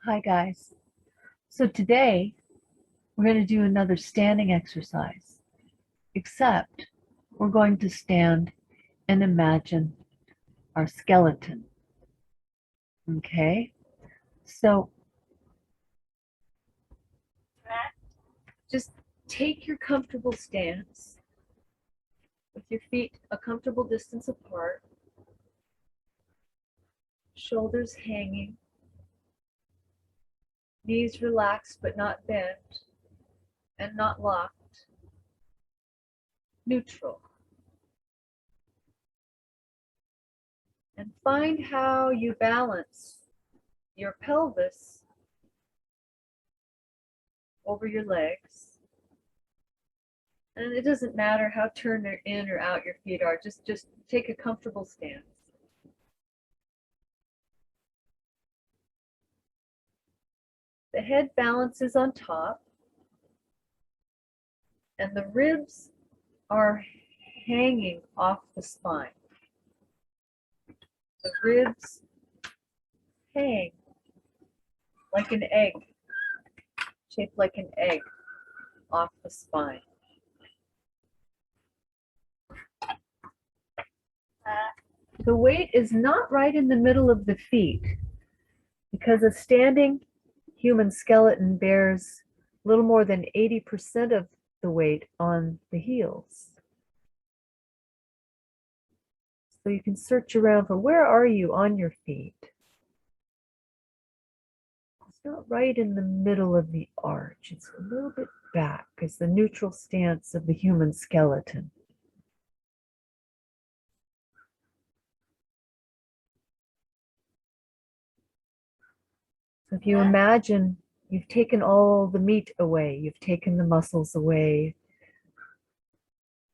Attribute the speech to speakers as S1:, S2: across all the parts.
S1: Hi guys. So today we're going to do another standing exercise, except we're going to stand and imagine our skeleton. Okay? So just take your comfortable stance with your feet a comfortable distance apart, shoulders hanging, knees relaxed but not bent and not locked, neutral. And find how you balance your pelvis over your legs. And it doesn't matter how turned in or out your feet are, just take a comfortable stance. The head balances on top, and the ribs are hanging off the spine. The ribs hang like an egg, shaped like an egg off the spine. The weight is not right in the middle of the feet because a standing human skeleton bears a little more than 80% of the weight on the heels. So you can search around for where are you on your feet. It's not right in the middle of the arch. It's a little bit back. It's the neutral stance of the human skeleton. So if you imagine you've taken all the meat away, you've taken the muscles away,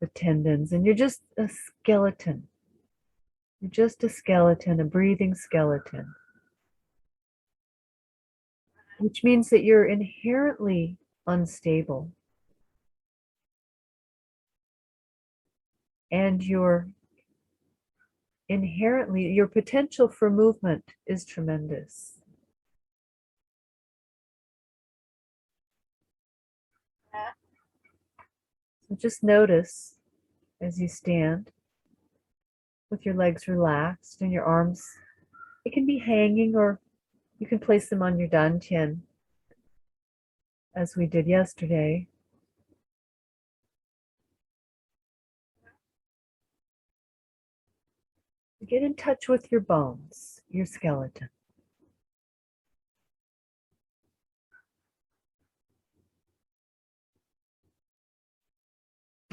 S1: the tendons, and you're just a skeleton. You're just a skeleton, a breathing skeleton, which means that you're inherently unstable. And your potential for movement is tremendous. So just notice as you stand with your legs relaxed and your arms, it can be hanging or you can place them on your dantian as we did yesterday. Get in touch with your bones, your skeleton.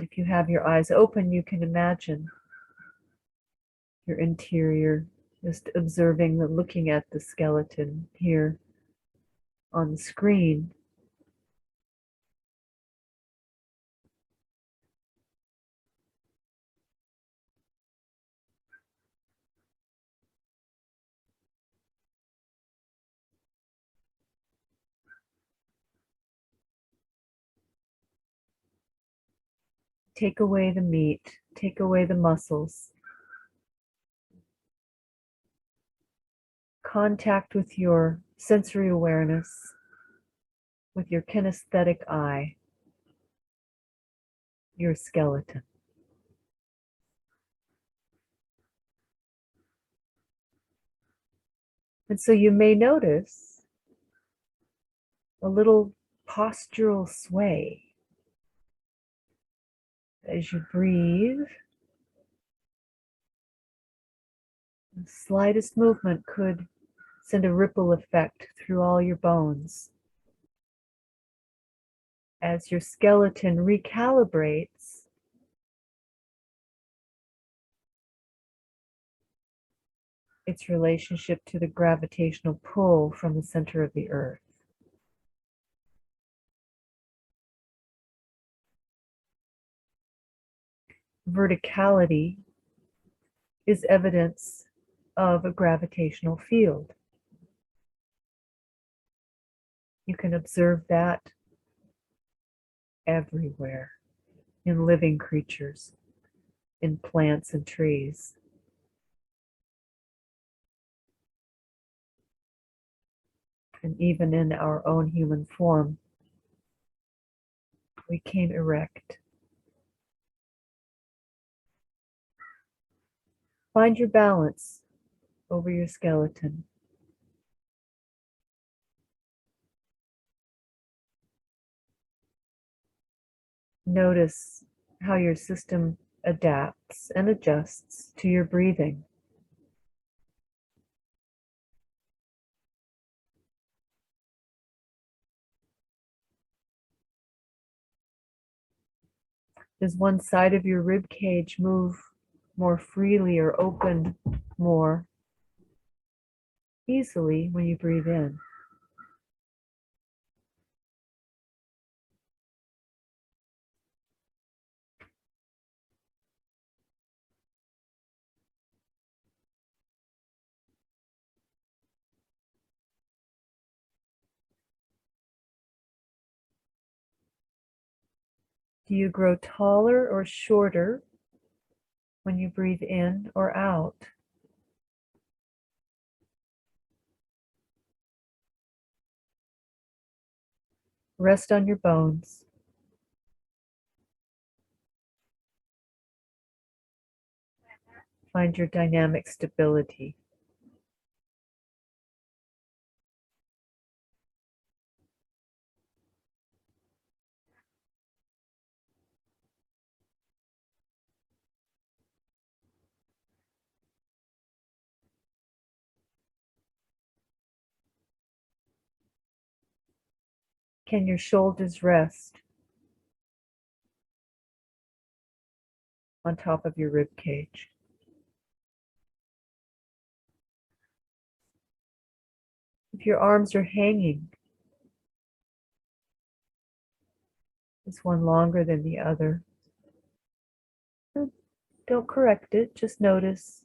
S1: If you have your eyes open, you can imagine your interior, just observing looking at the skeleton here on the screen. Take away the meat, take away the muscles. Contact with your sensory awareness, with your kinesthetic eye, your skeleton. And so you may notice a little postural sway as you breathe. The slightest movement could send a ripple effect through all your bones as your skeleton recalibrates its relationship to the gravitational pull from the center of the earth. Verticality is evidence of a gravitational field. You can observe that everywhere in living creatures, in plants and trees. And even in our own human form, we came erect. Find your balance over your skeleton. Notice how your system adapts and adjusts to your breathing. Does one side of your rib cage move more freely or open more easily when you breathe in? Do you grow taller or shorter when you breathe in or out? Rest on your bones. Find your dynamic stability. Can your shoulders rest on top of your rib cage? If your arms are hanging, is one longer than the other? Don't correct it, just notice.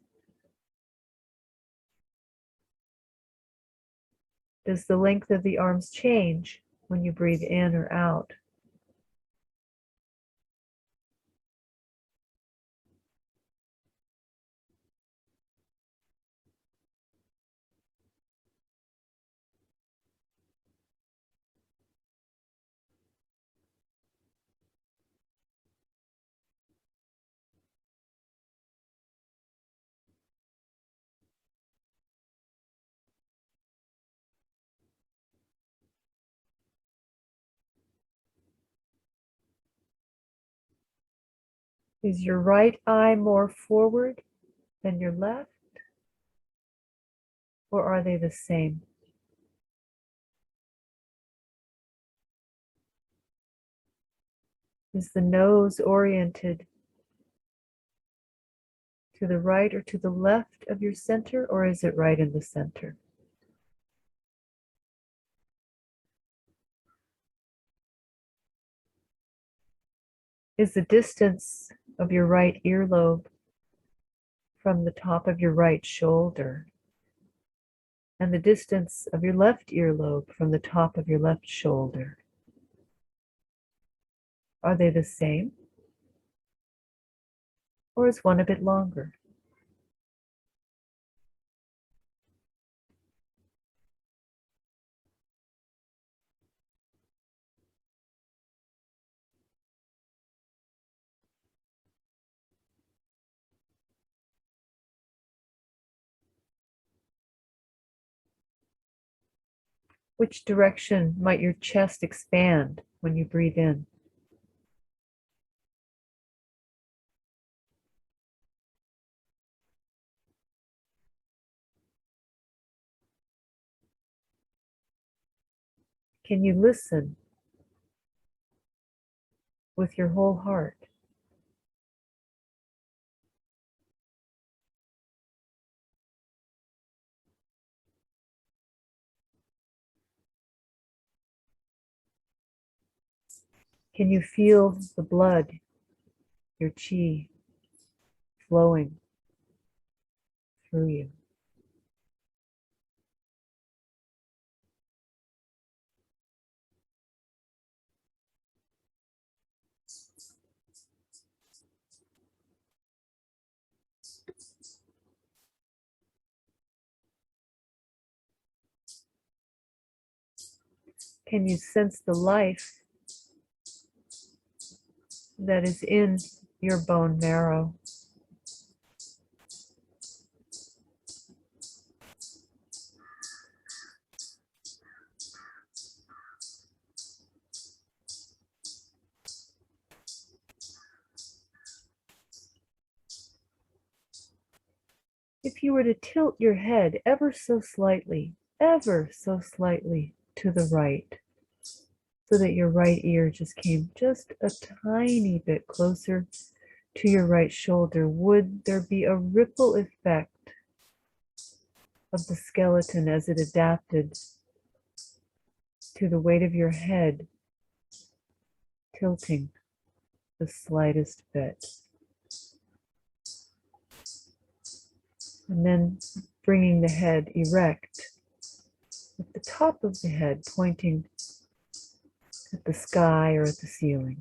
S1: Does the length of the arms change when you breathe in or out? Is your right eye more forward than your left, or are they the same? Is the nose oriented to the right or to the left of your center, or is it right in the center? Is the distance of your right earlobe from the top of your right shoulder and the distance of your left earlobe from the top of your left shoulder, are they the same? Or is one a bit longer? Which direction might your chest expand when you breathe in? Can you listen with your whole heart? Can you feel the blood, your chi, flowing through you? Can you sense the life that is in your bone marrow? If you were to tilt your head ever so slightly to the right, so that your right ear just came just a tiny bit closer to your right shoulder, would there be a ripple effect of the skeleton as it adapted to the weight of your head tilting the slightest bit? And then bringing the head erect, with the top of the head pointing at the sky or at the ceiling.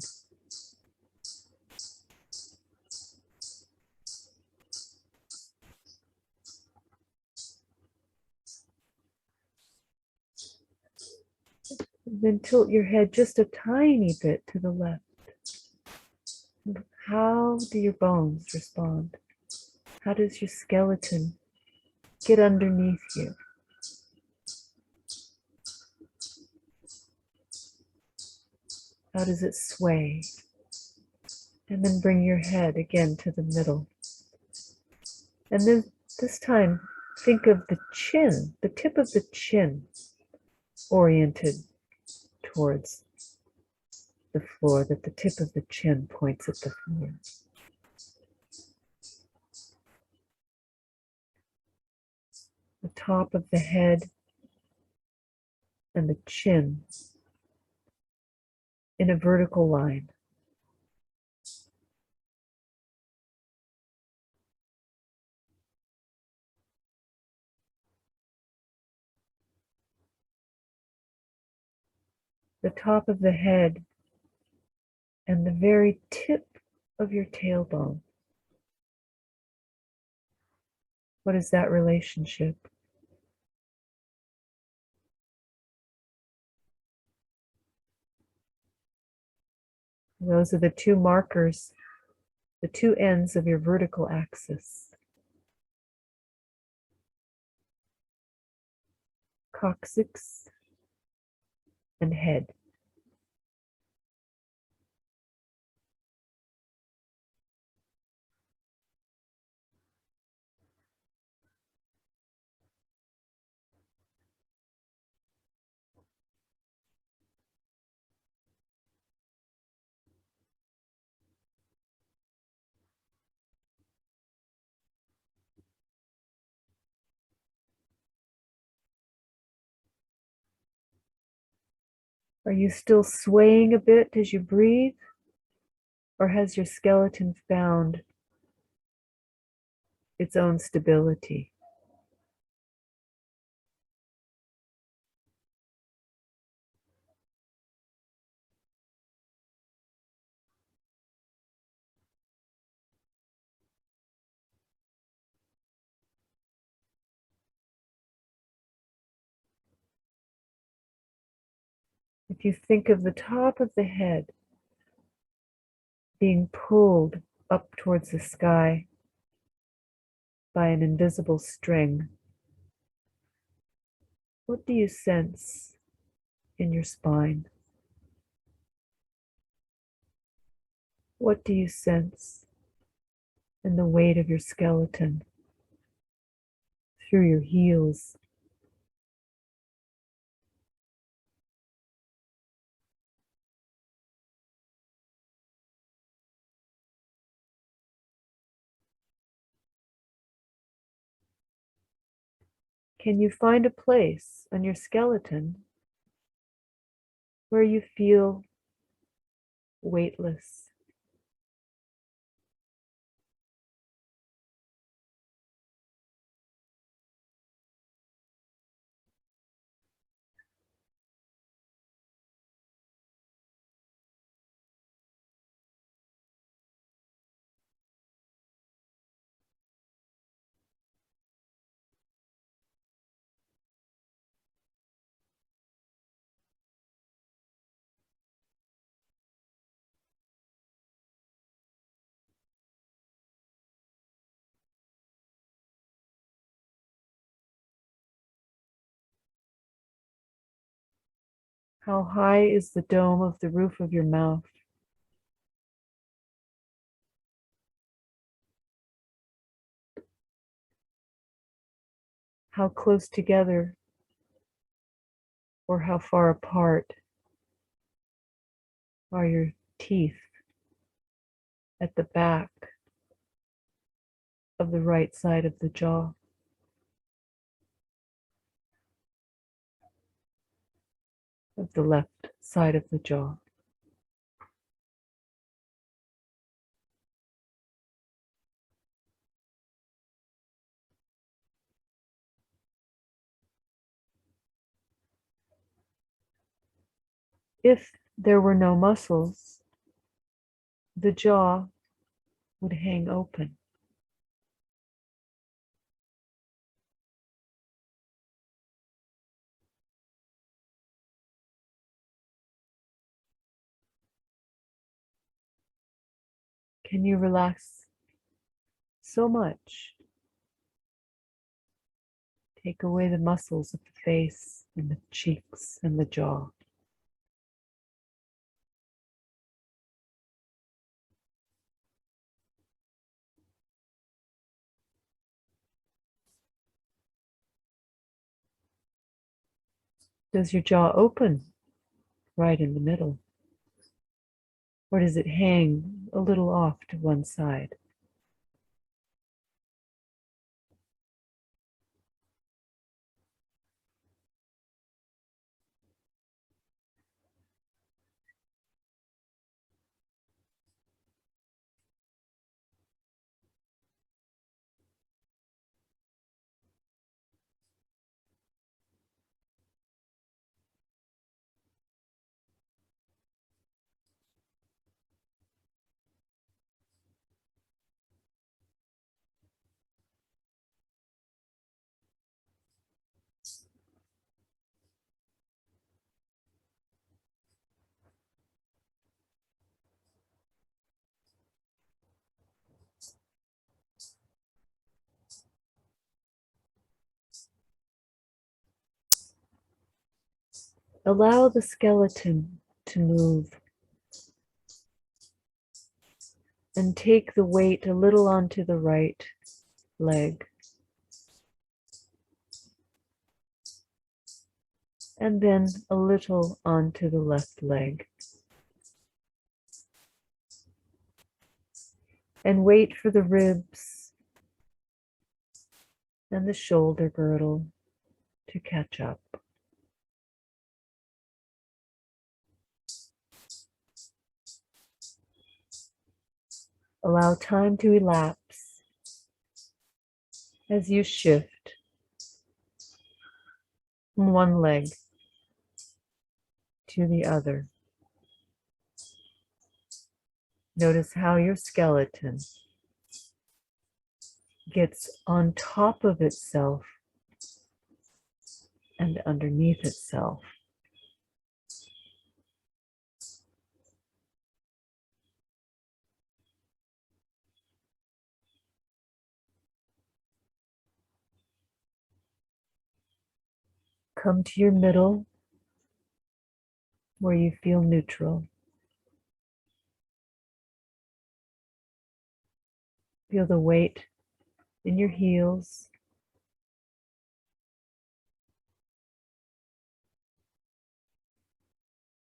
S1: And then tilt your head just a tiny bit to the left. How do your bones respond? How does your skeleton get underneath you? How does it sway? And then bring your head again to the middle. And then this time, think of the chin, the tip of the chin, oriented towards the floor, that the tip of the chin points at the floor. The top of the head and the chin in a vertical line. The top of the head and the very tip of your tailbone. What is that relationship? Those are the two markers, the two ends of your vertical axis. Coccyx and head. Are you still swaying a bit as you breathe? Or has your skeleton found its own stability? If you think of the top of the head being pulled up towards the sky by an invisible string, what do you sense in your spine? What do you sense in the weight of your skeleton through your heels? Can you find a place on your skeleton where you feel weightless? How high is the dome of the roof of your mouth? How close together or how far apart are your teeth at the back of the right side of the jaw? Of the left side of the jaw? If there were no muscles, the jaw would hang open. Can you relax so much? Take away the muscles of the face and the cheeks and the jaw. Does your jaw open right in the middle? Or does it hang a little off to one side? Allow the skeleton to move and take the weight a little onto the right leg and then a little onto the left leg. And wait for the ribs and the shoulder girdle to catch up. Allow time to elapse as you shift from one leg to the other. Notice how your skeleton gets on top of itself and underneath itself. Come to your middle where you feel neutral. Feel the weight in your heels.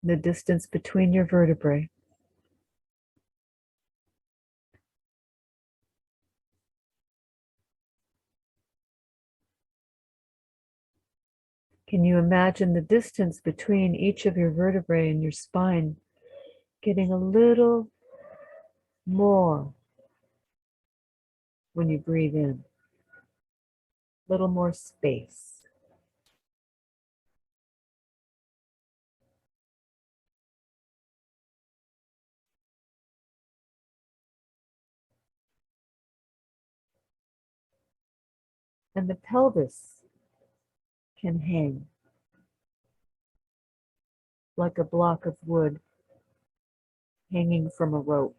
S1: The distance between your vertebrae. Can you imagine the distance between each of your vertebrae and your spine getting a little more when you breathe in? A little more space. And the pelvis can hang like a block of wood hanging from a rope.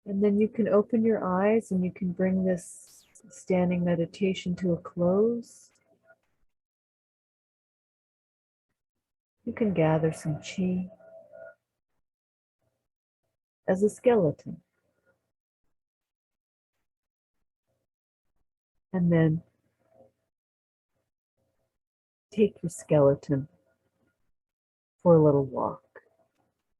S1: And then you can open your eyes and you can bring this standing meditation to a close. You can gather some chi as a skeleton. And then take your skeleton for a little walk.